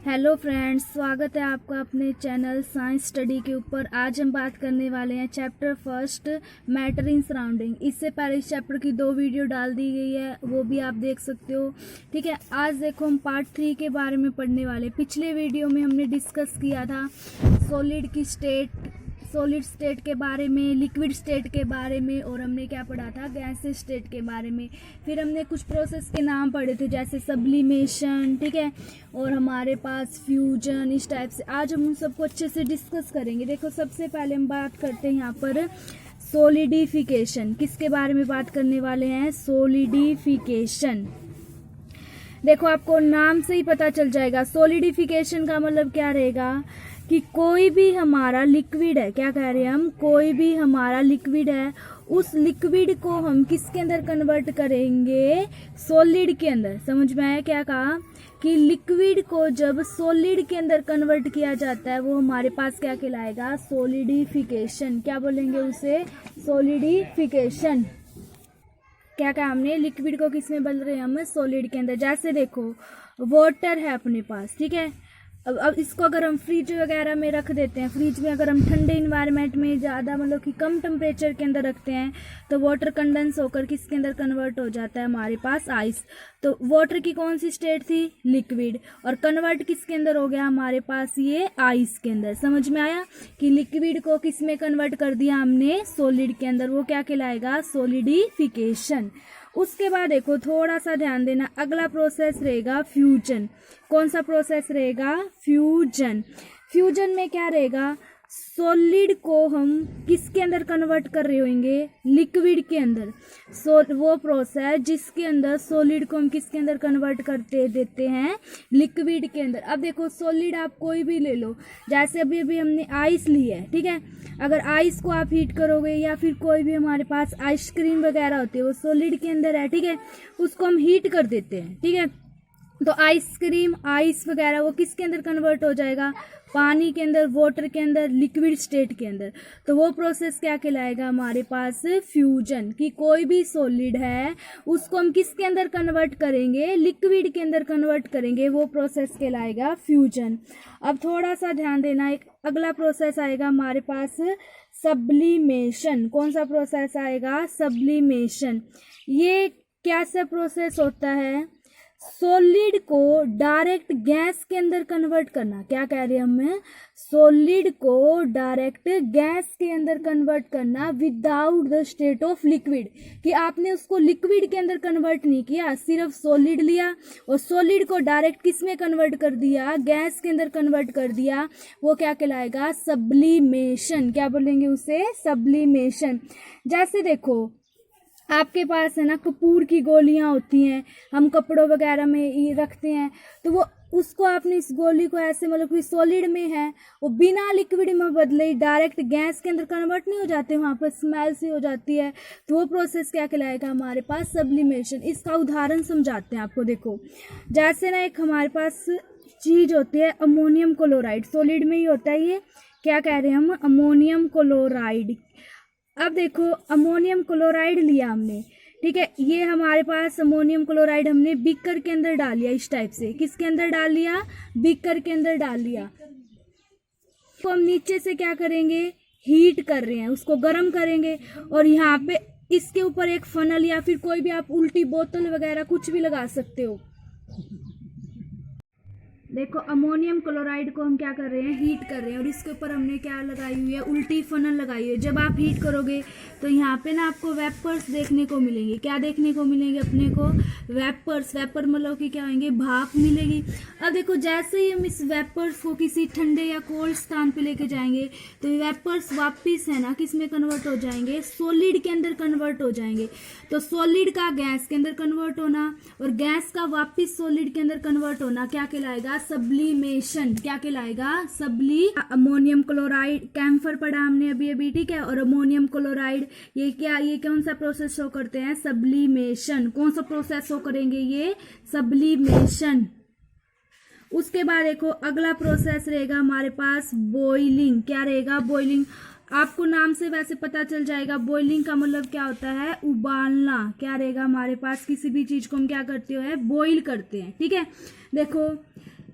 Hello friends, स्वागत है आपका अपने चैनल साइंस स्टडी के ऊपर। आज हम बात करने वाले हैं chapter first matter in surrounding. इससे पहले इस चैप्टर की 2 वीडियो डाल दी गई है, वो भी आप देख सकते हो। ठीक है, आज देखो हम पार्ट 3 के बारे में पढ़ने वाले। पिछले वीडियो में हमने डिस्कस किया था सॉलिड स्टेट के बारे में, लिक्विड स्टेट के बारे में, और हमने क्या पढ़ा था, गैसेस स्टेट के बारे में। फिर हमने कुछ प्रोसेस के नाम पढ़े थे जैसे सब्लिमेशन, ठीक है, और हमारे पास फ्यूजन, इस टाइप से। आज हम उन सबको अच्छे से डिस्कस करेंगे। देखो, सबसे पहले हम बात करते हैं यहाँ पर सॉलिडिफिकेशन। किसके बारे में बात करने वाले हैं? सॉलिडिफिकेशन। देखो, आपको नाम से ही पता चल जाएगा सॉलिडिफिकेशन का मतलब क्या रहेगा कि कोई भी हमारा लिक्विड है, क्या कह रहे हैं हम, कोई भी हमारा लिक्विड है, उस लिक्विड को हम किसके अंदर कन्वर्ट करेंगे? सॉलिड के अंदर। समझ में आया क्या कहा? कि लिक्विड को जब सॉलिड के अंदर कन्वर्ट किया जाता है वो हमारे पास क्या कहलाएगा? सॉलिडिफिकेशन। क्या बोलेंगे उसे? सॉलिडिफिकेशन। क्या कहा हमने? लिक्विड को किस में बदल रहे हैं हम? सॉलिड के अंदर। जैसे देखो, वाटर है अपने पास, ठीक है। अब इसको अगर हम फ्रिज वगैरह में रख देते हैं, फ्रिज में अगर हम ठंडे इन्वायरमेंट में ज़्यादा मतलब कि कम टेम्परेचर के अंदर रखते हैं तो वाटर कंडेंस होकर किसके अंदर कन्वर्ट हो जाता है? हमारे पास आइस। तो वाटर की कौन सी स्टेट थी? लिक्विड। और कन्वर्ट किसके अंदर हो गया हमारे पास? ये आइस के अंदर। समझ में आया कि लिक्विड को किस में कन्वर्ट कर दिया हमने? सॉलिड के अंदर। वो क्या कहलाएगा? सॉलिडिफिकेशन। उसके बाद देखो, थोड़ा सा ध्यान देना, अगला प्रोसेस रहेगा फ्यूजन। कौन सा प्रोसेस रहेगा? फ्यूजन। फ्यूजन में क्या रहेगा? सॉलिड को हम किसके अंदर कन्वर्ट कर रहे होंगे? लिक्विड के अंदर। वो प्रोसेस जिसके अंदर सॉलिड को हम किसके अंदर कन्वर्ट करते देते हैं? लिक्विड के अंदर। अब देखो, सॉलिड आप कोई भी ले लो, जैसे अभी हमने आइस ली है, ठीक है। अगर आइस को आप हीट करोगे या फिर कोई भी हमारे पास आइसक्रीम वगैरह होती है वो सॉलिड के अंदर है, ठीक है, उसको हम हीट कर देते हैं, ठीक है। तो आइसक्रीम, आइस वगैरह वो किसके अंदर कन्वर्ट हो जाएगा? पानी के अंदर, वाटर के अंदर, लिक्विड स्टेट के अंदर। तो वो प्रोसेस क्या कहलाएगा हमारे पास? फ्यूजन। कि कोई भी सॉलिड है उसको हम किसके अंदर कन्वर्ट करेंगे? लिक्विड के अंदर कन्वर्ट करेंगे। वो प्रोसेस कहलाएगा फ्यूजन। अब थोड़ा सा ध्यान देना, एक अगला प्रोसेस आएगा हमारे पास सब्लिमेशन। कौन सा प्रोसेस आएगा? सब्लिमेशन। ये कैसा प्रोसेस होता है? सॉलिड को डायरेक्ट गैस के अंदर कन्वर्ट करना। क्या कह रहे हैं हम? सॉलिड को डायरेक्ट गैस के अंदर कन्वर्ट करना without the state of liquid. कि आपने उसको लिक्विड के अंदर कन्वर्ट नहीं किया, सिर्फ सॉलिड लिया और सॉलिड को डायरेक्ट किस में कन्वर्ट कर दिया? गैस के अंदर कन्वर्ट कर दिया। वो क्या कहलाएगा? सब्लिमेशन। क्या बोलेंगे उसे? सब्लिमेशन। जैसे देखो, आपके पास है ना, कपूर की गोलियां होती हैं, हम कपड़ों वगैरह में रखते हैं, तो वो उसको आपने इस गोली को ऐसे मतलब कि सॉलिड में है, वो बिना लिक्विड में बदले डायरेक्ट गैस के अंदर कन्वर्ट नहीं हो जाते, वहाँ पर स्मेल सी हो जाती है। तो वो प्रोसेस क्या कहलाएगा हमारे पास? सब्लिमेशन। इसका उदाहरण समझाते हैं आपको। देखो, जैसे ना एक हमारे पास चीज़ होती है अमोनियम क्लोराइड, सॉलिड में ही होता है ये। क्या कह रहे हैं हम? Ammonium chloride. अब देखो, अमोनियम क्लोराइड लिया हमने, ठीक है। ये हमारे पास अमोनियम क्लोराइड हमने बीकर के अंदर डाल लिया, इस टाइप से। किसके अंदर डाल लिया? बीकर के अंदर डाल लिया। तो हम नीचे से क्या करेंगे? हीट कर रहे हैं, उसको गर्म करेंगे, और यहाँ पे इसके ऊपर एक फनल या फिर कोई भी आप उल्टी बोतल वगैरह कुछ भी लगा सकते हो। देखो, अमोनियम क्लोराइड को हम क्या कर रहे हैं? हीट कर रहे हैं, और इसके ऊपर हमने क्या लगाई हुई है? उल्टी फनल लगाई हुई है। जब आप हीट करोगे तो यहाँ पे ना आपको वेपर्स देखने को मिलेंगे। क्या देखने को मिलेंगे अपने को? वेपर्स। वेपर मतलब कि क्या होंगे? भाप मिलेगी। अब देखो, जैसे ही हम इस वेपर्स को किसी ठंडे या कोल्ड स्थान पे लेके जाएंगे तो वेपर्स वापिस है ना किस में कन्वर्ट हो जाएंगे? सॉलिड के अंदर कन्वर्ट हो जाएंगे। तो सॉलिड का गैस के अंदर कन्वर्ट होना और गैस का वापिस सॉलिड के अंदर कन्वर्ट होना क्या कहलाएगा? सब्लिमेशन। क्या कहलाएगा? अमोनियम क्लोराइड, कैम्फर पढ़ा हमने अभी अभी, ठीक है। और अमोनियम क्लोराइड, ये क्या, ये कौन सा प्रोसेस शो करते हैं? सब्लिमेशन। कौन सा प्रोसेस शो करेंगे? ये सब्लिमेशन। उसके बाद देखो, अगला प्रोसेस रहेगा हमारे पास बॉइलिंग। क्या रहेगा? बॉइलिंग। आपको नाम से वैसे पता चल जाएगा, बॉइलिंग का मतलब क्या होता है? उबालना। क्या रहेगा हमारे पास? किसी भी चीज को हम क्या करते हैं? बॉइल करते हैं, ठीक है। देखो,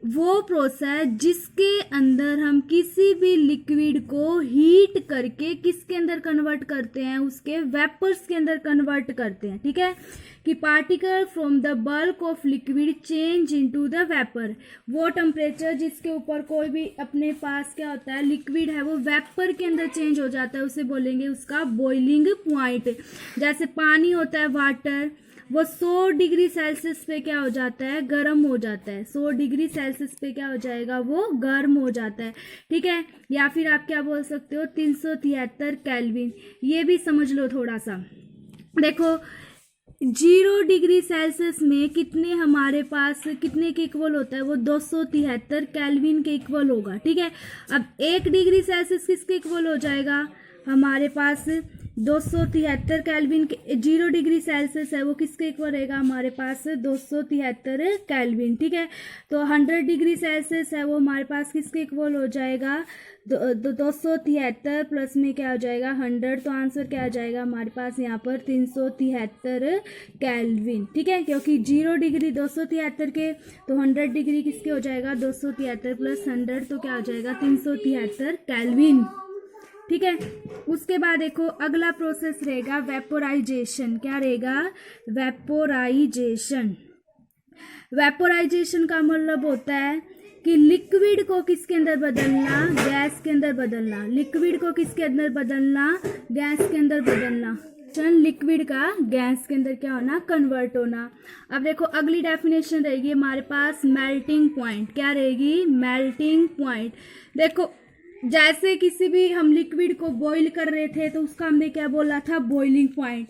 वो प्रोसेस जिसके अंदर हम किसी भी लिक्विड को हीट करके किसके अंदर कन्वर्ट करते हैं, उसके वेपर्स के अंदर कन्वर्ट करते हैं। ठीक है, कि particle from the bulk of liquid change into the vapour. वो टेम्परेचर जिसके ऊपर कोई भी अपने पास क्या होता है, लिक्विड है, वो वेपर के अंदर चेंज हो जाता है, उसे बोलेंगे उसका बॉइलिंग पॉइंट। जैसे पानी होता है वाटर, वो 100 डिग्री सेल्सियस पे क्या हो जाता है, गर्म हो जाता है। 100 डिग्री सेल्सियस पे क्या हो जाएगा, वो गर्म हो जाता है। ठीक है, या फिर आप क्या बोल सकते हो, 373 केल्विन। ये भी समझ लो थोड़ा सा। देखो 0 डिग्री सेल्सियस में कितने हमारे पास कितने के इक्वल होता है, वो 273 केल्विन के इक्वल होगा। ठीक है, अब 1 डिग्री सेल्सियस किसके इक्वल हो जाएगा, हमारे पास 273 केल्विन के। 0 डिग्री सेल्सियस है वो किसके इक्वल रहेगा, हमारे पास 273 केल्विन। ठीक है, तो 100 डिग्री सेल्सियस है वो हमारे पास किसके इक्वल हो जाएगा, 273 प्लस में क्या हो जाएगा 100, तो आंसर क्या आ जाएगा हमारे पास यहाँ पर 373 केल्विन। ठीक है, क्योंकि 0 डिग्री 273 के, तो 100 डिग्री किसके हो जाएगा 273 प्लस 100, तो क्या हो जाएगा 373 केल्विन। ठीक है, उसके बाद देखो अगला प्रोसेस रहेगा वेपोराइजेशन। क्या रहेगा, वेपोराइजेशन। वेपोराइजेशन का मतलब होता है कि लिक्विड को किसके अंदर बदलना, गैस के अंदर बदलना। लिक्विड को किसके अंदर बदलना, गैस के अंदर बदलना। लिक्विड का गैस के अंदर क्या होना, कन्वर्ट होना। अब देखो अगली डेफिनेशन रहेगी हमारे पास मेल्टिंग पॉइंट। क्या रहेगी, मेल्टिंग पॉइंट। देखो जैसे किसी भी हम लिक्विड को बॉईल कर रहे थे तो उसका हमने क्या बोला था, बॉइलिंग पॉइंट।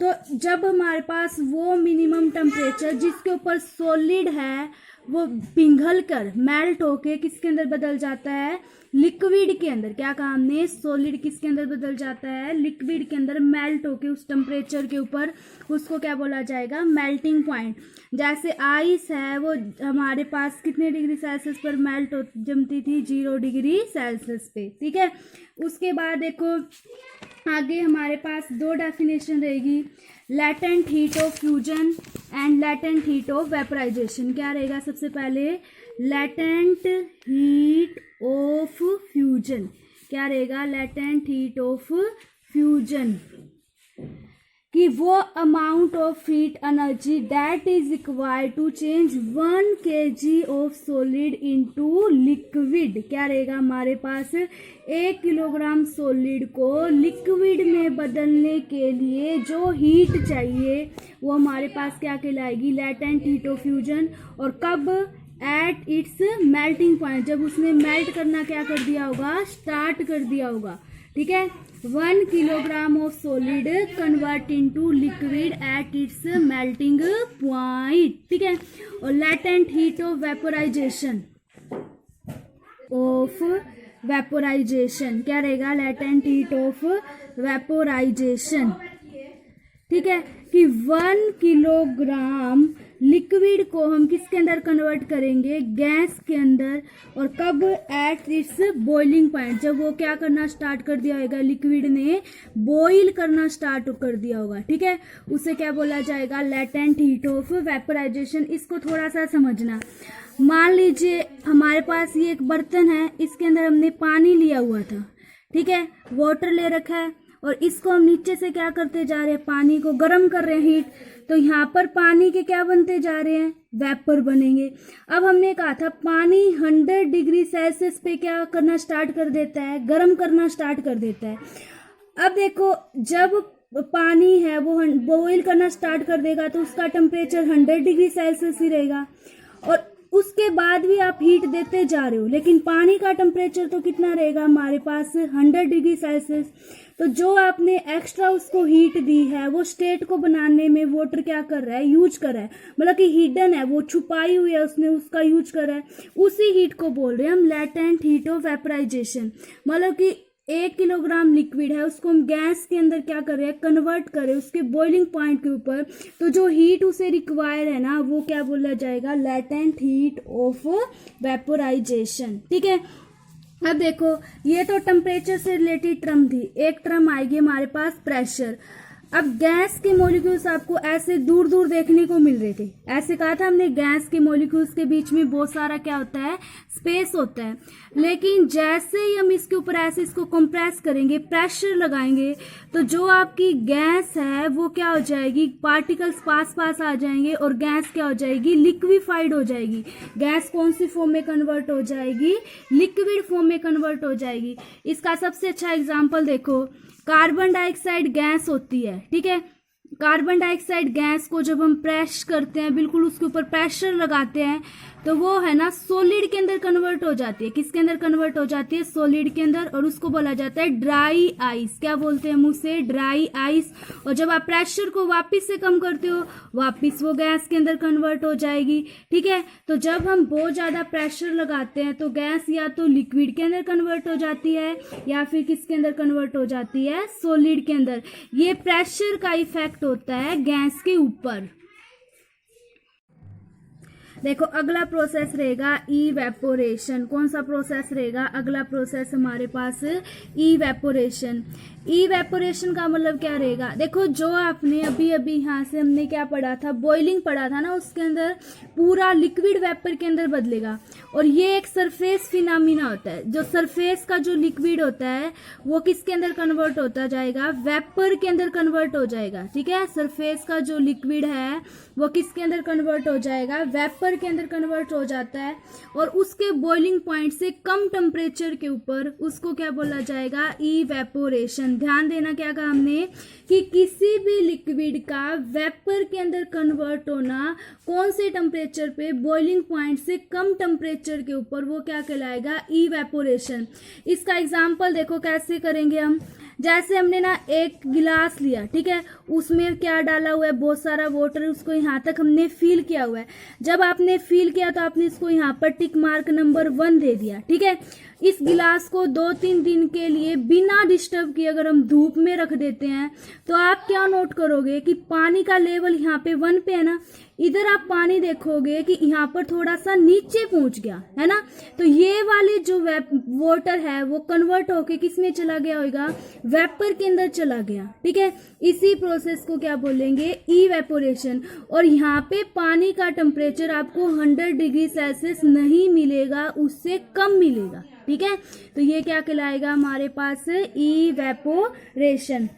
तो जब हमारे पास वो मिनिमम टेम्परेचर जिसके ऊपर सॉलिड है वो पिघल कर मेल्ट होके किसके अंदर बदल जाता है, लिक्विड के अंदर। क्या कहा हमने, सॉलिड किसके अंदर बदल जाता है, लिक्विड के अंदर मेल्ट होके उस टेम्परेचर के ऊपर, उसको क्या बोला जाएगा, मेल्टिंग पॉइंट। जैसे आइस है वो हमारे पास कितने डिग्री सेल्सियस पर मेल्ट हो जमती थी, 0 डिग्री सेल्सियस पे। ठीक है, उसके बाद देखो आगे हमारे पास 2 डेफिनेशन रहेगी, latent heat of fusion and latent heat of vaporisation. क्या रहेगा, सबसे पहले लैटेंट हीट ऑफ फ्यूजन। क्या रहेगा, लैटेंट हीट ऑफ फ्यूजन, कि वो amount of heat energy that is required to change 1 kg of solid into liquid. क्या रहेगा हमारे पास, 1 किलोग्राम सॉलिड को लिक्विड में बदलने के लिए जो हीट चाहिए वो हमारे पास क्या कहलाएगी, लैटेंट हीट ऑफ फ्यूजन। और कब, एट इट्स मेल्टिंग पॉइंट, जब उसने मेल्ट करना क्या कर दिया होगा, स्टार्ट कर दिया होगा। ठीक है, 1 kilogram of solid convert into liquid at its melting point. ठीक है, और लैटेंट हीट ऑफ वेपोराइजेशन, क्या रहेगा, लैटेंट हीट ऑफ वेपोराइजेशन। ठीक है, कि 1 किलोग्राम लिक्विड को हम किसके अंदर कन्वर्ट करेंगे, गैस के अंदर। और कब, एट इट्स बॉइलिंग पॉइंट, जब वो क्या करना स्टार्ट कर दिया होगा, लिक्विड ने बॉईल करना स्टार्ट कर दिया होगा। ठीक है, उसे क्या बोला जाएगा, लैटेंट हीट ऑफ वेपोराइजेशन। इसको थोड़ा सा समझना। मान लीजिए हमारे पास ये एक बर्तन है, इसके अंदर हमने पानी लिया हुआ था। ठीक है, वाटर ले रखा है और इसको हम नीचे से क्या करते जा रहे हैं, पानी को गर्म कर रहे हैं, हीट। तो यहाँ पर पानी के क्या बनते जा रहे हैं, वेपर बनेंगे। अब हमने कहा था पानी 100 डिग्री सेल्सियस पे क्या करना स्टार्ट कर देता है, गर्म करना स्टार्ट कर देता है। अब देखो जब पानी है वो बॉईल करना स्टार्ट कर देगा तो उसका टेम्परेचर 100 डिग्री सेल्सियस ही रहेगा। और उसके बाद भी आप हीट देते जा रहे हो, लेकिन पानी का टेम्परेचर तो कितना रहेगा हमारे पास, 100 डिग्री सेल्सियस। तो जो आपने एक्स्ट्रा उसको हीट दी है वो स्टेट को बनाने में वाटर क्या कर रहा है, यूज कर रहा है। मतलब कि हिडन है, वो छुपाई हुई है, उसने उसका यूज कर रहा है। उसी हीट को बोल रहे हैं हम लैटेंट हीट ऑफ वेपराइजेशन। मतलब कि 1 किलोग्राम लिक्विड है, उसको हम गैस के अंदर क्या कर रहे हैं, कन्वर्ट कर रहे हैं उसके बॉइलिंग पॉइंट के ऊपर। तो जो हीट उसे रिक्वायर है ना, वो क्या बोला जाएगा, लैटेंट हीट ऑफ वेपोराइजेशन। ठीक है, अब देखो ये तो टेम्परेचर से रिलेटेड टर्म थी। एक टर्म आएगी हमारे पास प्रेशर। अब गैस के मॉलिक्यूल्स आपको ऐसे दूर दूर देखने को मिल रहे थे, ऐसे कहा था हमने गैस के मॉलिक्यूल्स के बीच में बहुत सारा क्या होता है, स्पेस होता है। लेकिन जैसे ही हम इसके ऊपर ऐसे इसको कंप्रेस करेंगे, प्रेशर लगाएंगे, तो जो आपकी गैस है वो क्या हो जाएगी, पार्टिकल्स पास पास आ जाएंगे और गैस क्या हो जाएगी, लिक्विफाइड हो जाएगी। गैस कौन सी फॉर्म में कन्वर्ट हो जाएगी, लिक्विड फॉर्म में कन्वर्ट हो जाएगी। इसका सबसे अच्छा एग्जाम्पल देखो, कार्बन डाइऑक्साइड गैस होती है, ठीक है। कार्बन डाइऑक्साइड गैस को जब हम प्रेस करते हैं, बिल्कुल उसके ऊपर प्रेशर लगाते हैं, तो वो है ना सॉलिड के अंदर कन्वर्ट हो जाती है। किसके अंदर कन्वर्ट हो जाती है, सॉलिड के अंदर, और उसको बोला जाता है ड्राई आइस। क्या बोलते हैं मुंह से, ड्राई आइस। और जब आप प्रेशर को वापस से कम करते हो, वापस वो गैस के अंदर कन्वर्ट हो जाएगी, ठीक है। तो जब हम बहुत ज्यादा प्रेशर लगाते हैं तो गैस या तो लिक्विड के अंदर कन्वर्ट हो जाती है या फिर किसके अंदर कन्वर्ट हो जाती है, सॉलिड के अंदर। ये प्रेशर का इफेक्ट होता है गैस के ऊपर। देखो अगला प्रोसेस रहेगा इवेपोरेशन। कौन सा प्रोसेस रहेगा, अगला प्रोसेस हमारे पास इवेपोरेशन। इवेपोरेशन का मतलब क्या रहेगा, देखो जो आपने अभी अभी यहाँ से हमने क्या पढ़ा था, बॉइलिंग पढ़ा था ना, उसके अंदर पूरा लिक्विड वेपर के अंदर बदलेगा। और ये एक सरफेस फिनोमिना होता है, जो सरफेस का जो लिक्विड होता है वो किसके अंदर कन्वर्ट होता जाएगा, वेपर के अंदर कन्वर्ट हो जाएगा, ठीक है। सरफेस का जो लिक्विड है वो किसके अंदर कन्वर्ट हो जाएगा, वेपर के अंदर कन्वर्ट हो जाता है। और उसके बॉइलिंग पॉइंट से कम टेम्परेचर के ऊपर उसको क्या बोला जाएगा, इवेपोरेशन। ध्यान देना क्या कहा हमने कि किसी भी लिक्विड का वेपर के अंदर कन्वर्ट होना कौन से टेम्परेचर पे, बॉइलिंग पॉइंट से कम टेम्परेचर के ऊपर, वो क्या कहलाएगा, इवेपोरेशन। इसका एग्जांपल देखो कैसे करेंगे हम। जैसे हमने ना एक गिलास लिया, ठीक है, उसमें क्या डाला हुआ है, बहुत सारा वाटर, उसको यहाँ तक हमने फिल किया हुआ है। जब आपने फिल किया तो आपने इसको यहाँ पर टिक मार्क नंबर 1 दे दिया, ठीक है। इस गिलास को 2-3 दिन के लिए बिना डिस्टर्ब किए अगर हम धूप में रख देते हैं तो आप क्या नोट करोगे कि पानी का लेवल यहाँ पे 1 पे है ना, इधर आप पानी देखोगे कि यहाँ पर थोड़ा सा नीचे पहुंच गया है ना। तो ये वाले जो वाटर है वो कन्वर्ट होके किस में चला गया होगा, वेपर के अंदर चला गया, ठीक है। इसी प्रोसेस को क्या बोलेंगे, इवेपोरेशन। और यहाँ पे पानी का टेम्परेचर आपको 100 डिग्री सेल्सियस नहीं मिलेगा, उससे कम मिलेगा, ठीक है। तो ये क्या कहलाएगा हमारे पास, इवेपोरेशन।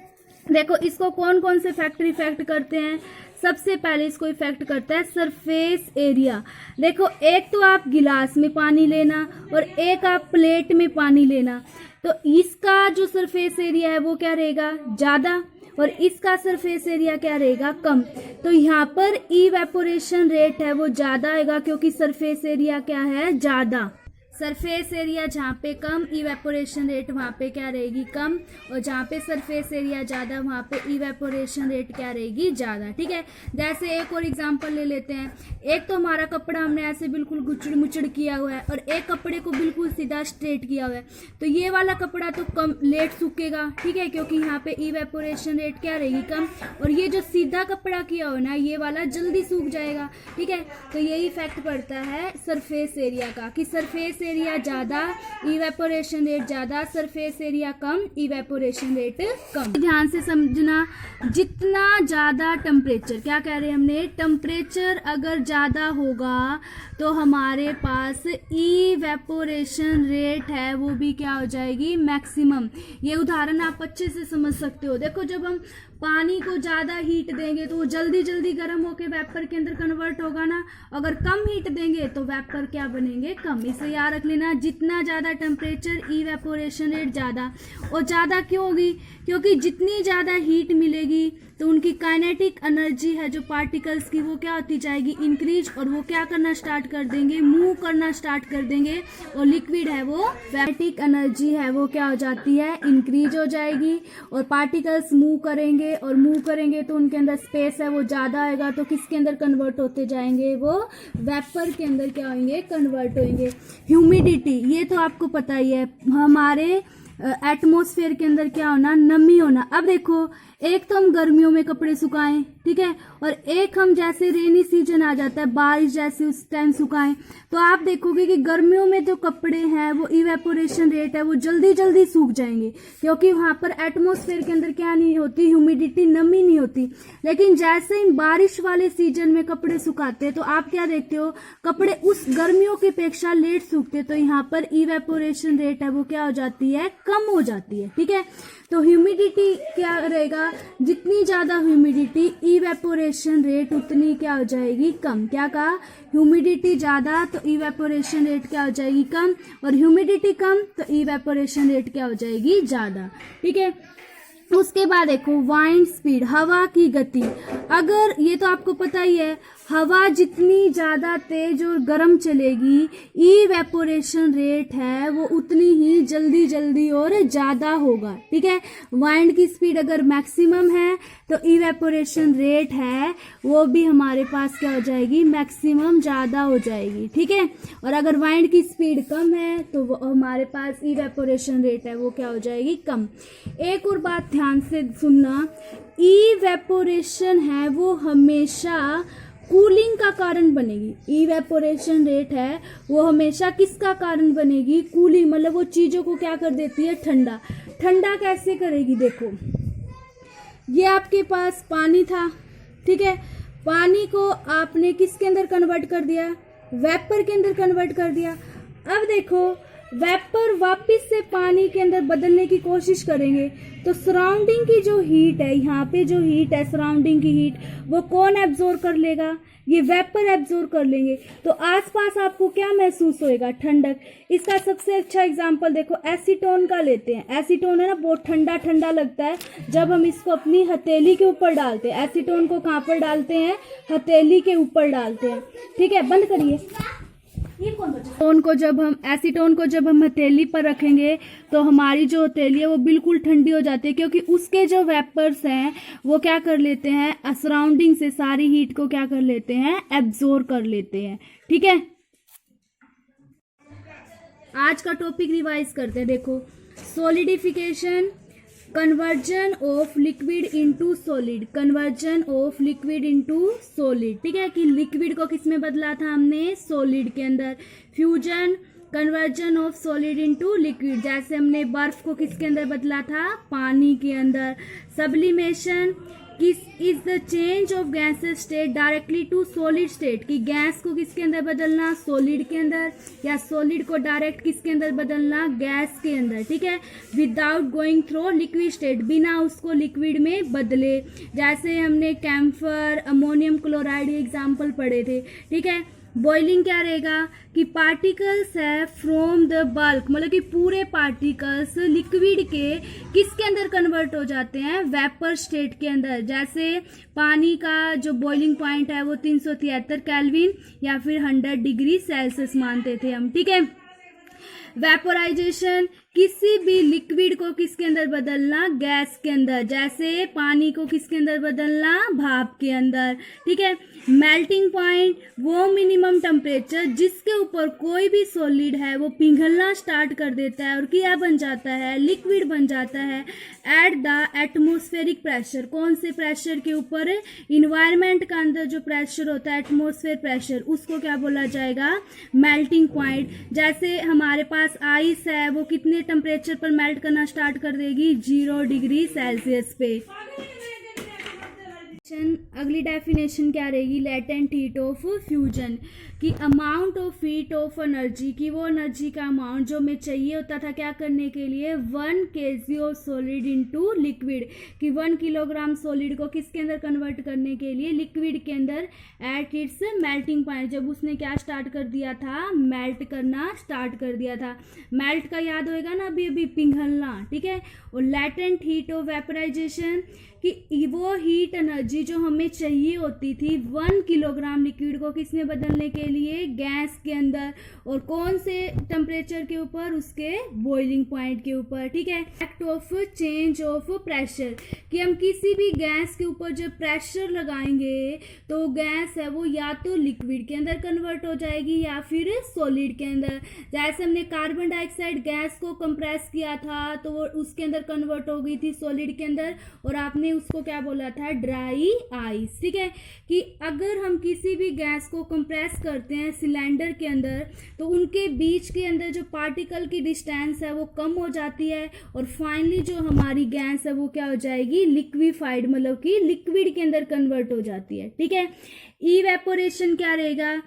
देखो इसको कौन कौन से फैक्टर इफेक्ट करते हैं। सबसे पहले इसको इफेक्ट करता है सरफेस एरिया। देखो एक तो आप गिलास में पानी लेना और एक आप प्लेट में पानी लेना, तो इसका जो सरफेस एरिया है वो क्या रहेगा, ज्यादा, और इसका सरफेस एरिया क्या रहेगा, कम। तो यहाँ पर इवेपोरेशन रेट है वो ज्यादा आएगा क्योंकि सरफेस एरिया क्या है, ज्यादा। सरफेस एरिया जहाँ पे कम, इवेपोरेशन रेट वहाँ पे क्या रहेगी, कम। और जहाँ पे सरफेस एरिया ज़्यादा वहाँ पे इवेपोरेशन रेट क्या रहेगी, ज़्यादा, ठीक है। जैसे एक और एग्जांपल ले लेते हैं। एक तो हमारा कपड़ा हमने ऐसे बिल्कुल गुचड़ मुचड़ किया हुआ है और एक कपड़े को बिल्कुल सीधा स्ट्रेट किया हुआ है, तो ये वाला कपड़ा तो कम लेट सूखेगा, ठीक है, क्योंकि यहाँ पे इवेपोरेशन रेट क्या रहेगी, कम। और ये जो सीधा कपड़ा किया हो ना, ये वाला जल्दी सूख जाएगा, ठीक है। तो यही इफेक्ट पड़ता है सरफेस एरिया का कि सरफेस एरिया ज्यादा, इवेपोरेशन रेट ज्यादा, सरफेस एरिया कम, इवेपोरेशन रेट कम। ध्यान से समझना, जितना ज्यादा टेम्परेचर, क्या कह रहे हैं हमने, टेम्परेचर अगर ज्यादा होगा तो हमारे पास इवेपोरेशन रेट है वो भी क्या हो जाएगी, मैक्सिमम। ये उदाहरण आप अच्छे से समझ सकते हो। देखो जब हम पानी को ज़्यादा हीट देंगे तो वो जल्दी जल्दी गर्म होके वेपर के अंदर कन्वर्ट होगा ना, अगर कम हीट देंगे तो वेपर क्या बनेंगे, कम। इसे याद रख लेना, जितना ज़्यादा टेम्परेचर इवेपोरेशन रेट ज़्यादा। और ज़्यादा क्यों होगी, क्योंकि जितनी ज़्यादा हीट मिलेगी तो उनकी काइनेटिक एनर्जी है जो पार्टिकल्स की वो क्या होती जाएगी, इंक्रीज, और वो क्या करना स्टार्ट कर देंगे, मूव करना स्टार्ट कर देंगे। और लिक्विड है वो काइनेटिक एनर्जी है वो क्या हो जाती है, इंक्रीज हो जाएगी। और पार्टिकल्स मूव करेंगे और मूव करेंगे तो उनके अंदर स्पेस है वो ज़्यादा आएगा, तो किसके अंदर कन्वर्ट होते जाएंगे, वो वेपर के अंदर क्या होंगे, कन्वर्ट होंगे। ह्यूमिडिटी, ये तो आपको पता ही है, हमारे एटमॉस्फेयर के अंदर क्या होना, नमी होना। अब देखो, एक तो हम गर्मियों में कपड़े सुखाएं, ठीक है, और एक हम जैसे रेनी सीजन आ जाता है, बारिश जैसे उस टाइम सुखाएं, तो आप देखोगे कि गर्मियों में जो कपड़े हैं वो इवेपोरेशन रेट है वो जल्दी जल्दी सूख जाएंगे, क्योंकि वहां पर एटमॉस्फेयर के अंदर क्या नहीं होती, ह्यूमिडिटी, नमी नहीं होती। लेकिन जैसे ही बारिश वाले सीजन में कपड़े सुखाते हैं तो आप क्या देखते हो, कपड़े उस गर्मियों की अपेक्षा लेट सूखते, तो यहाँ पर इवेपोरेशन रेट है वो क्या हो जाती है, कम हो जाती है, ठीक है। तो ह्यूमिडिटी क्या रहेगा, जितनी ज्यादा ह्यूमिडिटी, इवेपोरेशन रेट उतनी क्या हो जाएगी, कम। क्या कहा, ह्यूमिडिटी ज्यादा तो इवेपोरेशन रेट क्या हो जाएगी, कम, और ह्यूमिडिटी कम तो इवेपोरेशन रेट क्या हो जाएगी, ज्यादा, ठीक है। उसके बाद देखो वाइंड स्पीड, हवा की गति। अगर ये तो आपको पता ही है, हवा जितनी ज्यादा तेज और गर्म चलेगी, इवेपोरेशन रेट है वो उतनी ही जल्दी जल्दी और ज्यादा होगा, ठीक है। वाइंड की स्पीड अगर मैक्सिमम है तो इवेपोरेशन रेट है वो भी हमारे पास क्या हो जाएगी, मैक्सिमम ज्यादा हो जाएगी, ठीक है। और अगर वाइंड की स्पीड कम है तो हमारे पास इवेपोरेशन रेट है वो क्या हो जाएगी, कम। एक और बात ध्यान से सुनना, इवेपोरेशन है वो हमेशा कूलिंग का कारण बनेगी। इवेपोरेशन रेट है वो हमेशा किसका कारण बनेगी, कूलिंग, मतलब वो चीजों को क्या कर देती है, ठंडा। ठंडा कैसे करेगी, देखो ये आपके पास पानी था, ठीक है, पानी को आपने किसके अंदर कन्वर्ट कर दिया, वेपर के अंदर कन्वर्ट कर दिया। अब देखो वेपर वापस से पानी के अंदर बदलने की कोशिश करेंगे तो सराउंडिंग की जो हीट है, यहाँ पे जो हीट है सराउंडिंग की हीट, वो कौन एब्जॉर्ब कर लेगा, ये वेपर एब्जॉर्ब कर लेंगे। तो आसपास आपको क्या महसूस होएगा, ठंडक। इसका सबसे अच्छा एग्जांपल देखो एसीटोन का लेते हैं। एसीटोन है ना, बहुत ठंडा ठंडा लगता है जब हम इसको अपनी हथेली के ऊपर डालते हैं। एसीटोन को कहाँ पर डालते हैं, हथेली के ऊपर डालते हैं, ठीक है। बंद करिए। एसीटोन को जब हम हथेली पर रखेंगे तो हमारी जो हथेली है वो बिल्कुल ठंडी हो जाती है, क्योंकि उसके जो वेपर्स हैं वो क्या कर लेते हैं, सराउंडिंग से सारी हीट को क्या कर लेते हैं, एब्जॉर्ब कर लेते हैं, ठीक है। आज का टॉपिक रिवाइज करते हैं। देखो solidification, conversion of liquid into solid, conversion of liquid into solid, ठीक है, कि लिक्विड को किस में बदला था हमने, सॉलिड के अंदर। Fusion, conversion of solid into liquid, जैसे हमने बर्फ को किसके अंदर बदला था, पानी के अंदर। Sublimation is the change of gases state directly to solid state, कि गैस को किसके अंदर बदलना, सॉलिड के अंदर, या सॉलिड को डायरेक्ट किसके अंदर बदलना, गैस के अंदर, ठीक है, without going through liquid state, बिना उसको लिक्विड में बदले। जैसे हमने कैम्फर, अमोनियम क्लोराइड एग्जाम्पल पढ़े थे, ठीक है। बॉइलिंग क्या रहेगा कि पार्टिकल्स है फ्रॉम द बल्क, मतलब कि पूरे पार्टिकल्स लिक्विड के किसके अंदर कन्वर्ट हो जाते हैं, वेपर स्टेट के अंदर। जैसे पानी का जो बॉइलिंग पॉइंट है वो 373 केल्विन या फिर 100 डिग्री सेल्सियस मानते थे हम, ठीक है। वेपोराइजेशन, किसी भी लिक्विड को किसके अंदर बदलना, गैस के अंदर। जैसे पानी को किसके अंदर बदलना, भाप के अंदर, ठीक है। मेल्टिंग पॉइंट, वो मिनिमम टेम्परेचर जिसके ऊपर कोई भी सॉलिड है वो पिघलना स्टार्ट कर देता है और क्या बन जाता है, लिक्विड बन जाता है। एट द एटमॉस्फेरिक प्रेशर, कौन से प्रेशर के ऊपर, इन्वायरमेंट का अंदर जो प्रेशर होता है एटमॉस्फेयर प्रेशर, उसको क्या बोला जाएगा, मेल्टिंग पॉइंट। जैसे हमारे पास आइस है वो कितने टेम्परेचर पर मेल्ट करना स्टार्ट कर देगी, 0 डिग्री सेल्सियस पे। अगली डेफिनेशन क्या रहेगी, लेटेंट हीट ऑफ फ्यूजन, कि amount of heat of energy, की वो एनर्जी का अमाउंट जो हमें चाहिए होता था क्या करने के लिए, 1 kg of solid into liquid, कि 1 किलोग्राम सॉलिड को किसके अंदर कन्वर्ट करने के लिए, लिक्विड के अंदर, एट इट्स मेल्टिंग पॉइंट, जब उसने क्या स्टार्ट कर दिया था, मेल्ट करना स्टार्ट कर दिया था। मेल्ट का याद होएगा ना, अभी पिघलना, ठीक है। और लेटेंट हीट ऑफ वेपराइजेशन, कि वो हीट एनर्जी जो हमें चाहिए होती थी 1 किलोग्राम लिक्विड को किसमें बदलने के लिए गैस के अंदर, और कौन से टेम्परेचर के ऊपर, उसके बॉइलिंग पॉइंट के ऊपर, ठीक है। Fact of change of pressure, कि हम किसी भी गैस के ऊपर जब प्रेशर लगाएंगे तो गैस है वो या तो लिक्विड के अंदर कन्वर्ट हो जाएगी या फिर सॉलिड के अंदर। जैसे हमने कार्बन डाइऑक्साइड गैस को कंप्रेस किया था तो वो उसके अंदर कन्वर्ट हो गई थी सॉलिड के अंदर, और आपने उसको क्या बोला था, ड्राई आइस, ठीक है। कि अगर हम किसी भी गैस को कंप्रेस करते हैं सिलेंडर के अंदर तो उनके बीच के अंदर जो पार्टिकल की डिस्टेंस है वो कम हो जाती है, और फाइनली जो हमारी गैस है वो क्या हो जाएगी, लिक्विफाइड, मतलब कि लिक्विड के अंदर कन्वर्ट हो जाती है, ठीक है। इवेपोरेशन क्या रहेगा,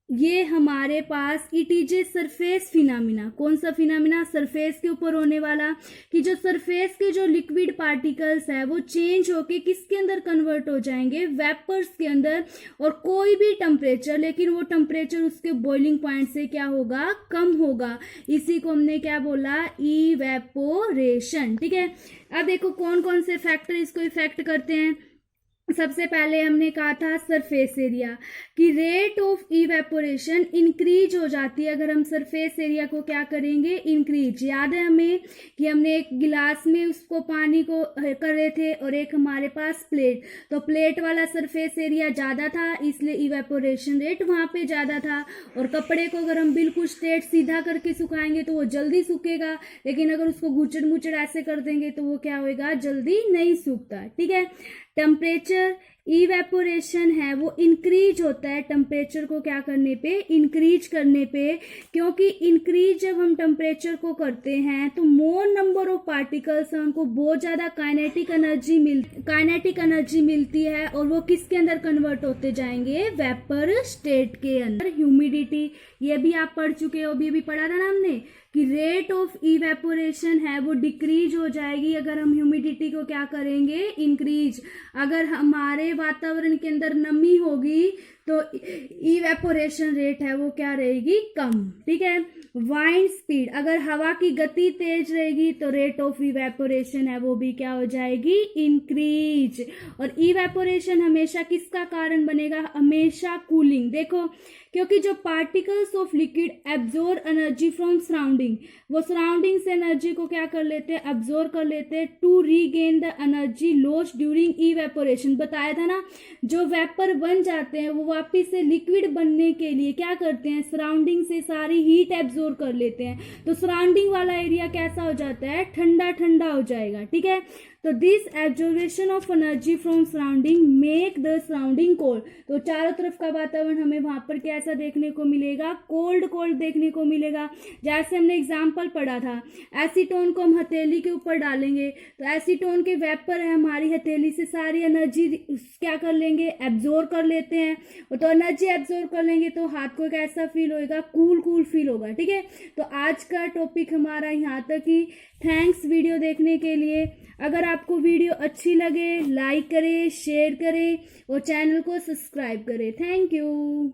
ये हमारे पास it is a surface phenomena. कौन सा फिनोमिना, सरफेस के ऊपर होने वाला, कि जो सरफेस के जो लिक्विड पार्टिकल्स है वो चेंज होके किसके अंदर कन्वर्ट हो जाएंगे, वेपर्स के अंदर, और कोई भी टेम्परेचर, लेकिन वो टेम्परेचर उसके बॉइलिंग पॉइंट से क्या होगा, कम होगा। इसी को हमने क्या बोला, इवेपोरेशन, ठीक है। अब देखो कौन कौन से फैक्टर इसको इफेक्ट करते हैं। सबसे पहले हमने कहा था सरफेस एरिया, कि रेट ऑफ इवेपोरेशन इंक्रीज हो जाती है अगर हम सरफेस एरिया को क्या करेंगे, इंक्रीज। याद है हमें कि हमने एक गिलास में उसको पानी को कर रहे थे और एक हमारे पास प्लेट, तो प्लेट वाला सरफेस एरिया ज़्यादा था इसलिए इवेपोरेशन रेट वहाँ पे ज़्यादा था। और कपड़े को अगर हम बिल्कुल स्ट्रेट सीधा करके सुखाएंगे तो वो जल्दी सूखेगा, लेकिन अगर उसको गुचड़ मुचड़ ऐसे कर देंगे तो वो क्या होएगा, जल्दी नहीं सूखता, ठीक है। टेम्परेचर इवेपोरेशन है वो इंक्रीज होता है टेम्परेचर को क्या करने पे, इंक्रीज करने पे, क्योंकि इंक्रीज जब हम टेम्परेचर को करते हैं तो मोर नंबर ऑफ पार्टिकल्स हैं उनको बहुत ज़्यादा काइनेटिक एनर्जी मिलती है, और वो किसके अंदर कन्वर्ट होते जाएंगे, वेपर स्टेट के अंदर। ह्यूमिडिटी, ये भी आप पढ़ चुके हो, अभी पढ़ा था ना हमने, कि रेट ऑफ इवेपोरेशन है वो डिक्रीज हो जाएगी अगर हम ह्यूमिडिटी को क्या करेंगे, इंक्रीज। अगर हमारे वातावरण के अंदर नमी होगी तो इवेपोरेशन रेट है वो क्या रहेगी, कम, ठीक है। वाइंड स्पीड, अगर हवा की गति तेज रहेगी तो रेट ऑफ इवेपोरेशन है वो भी क्या हो जाएगी, इंक्रीज। और इवेपोरेशन हमेशा किसका कारण बनेगा, हमेशा कूलिंग। देखो क्योंकि जो particles of liquid absorb energy from surrounding, वो सराउंडिंग से एनर्जी को क्या कर लेते हैं, एब्जॉर्ब कर लेते हैं, to regain the energy lost during evaporation. बताया था ना, जो वेपर बन जाते हैं वो वापिस से लिक्विड बनने के लिए क्या करते हैं, सराउंडिंग से सारी हीट एब्जॉर्ब कर लेते हैं, तो सराउंडिंग वाला एरिया कैसा हो जाता है, ठंडा ठंडा हो जाएगा, ठीक है। तो this absorption of energy from surrounding make the surrounding cold, तो चारों तरफ का वातावरण हमें वहां पर कैसा देखने को मिलेगा, कोल्ड कोल्ड देखने को मिलेगा। जैसे हमने एग्जांपल पढ़ा था, एसीटोन को हम हथेली के ऊपर डालेंगे तो एसीटोन के वेपर है हमारी हथेली से सारी एनर्जी क्या कर लेंगे, एब्जॉर्ब कर लेते हैं, तो एनर्जी एब्जॉर्ब कर लेंगे तो हाथ को कैसा फील होगा, कूल कूल फील होगा, ठीक है। तो आज का टॉपिक हमारा यहाँ तक ही। थैंक्स वीडियो देखने के लिए। अगर आपको वीडियो अच्छी लगे लाइक करें, शेयर करें और चैनल को सब्सक्राइब करें। Thank you.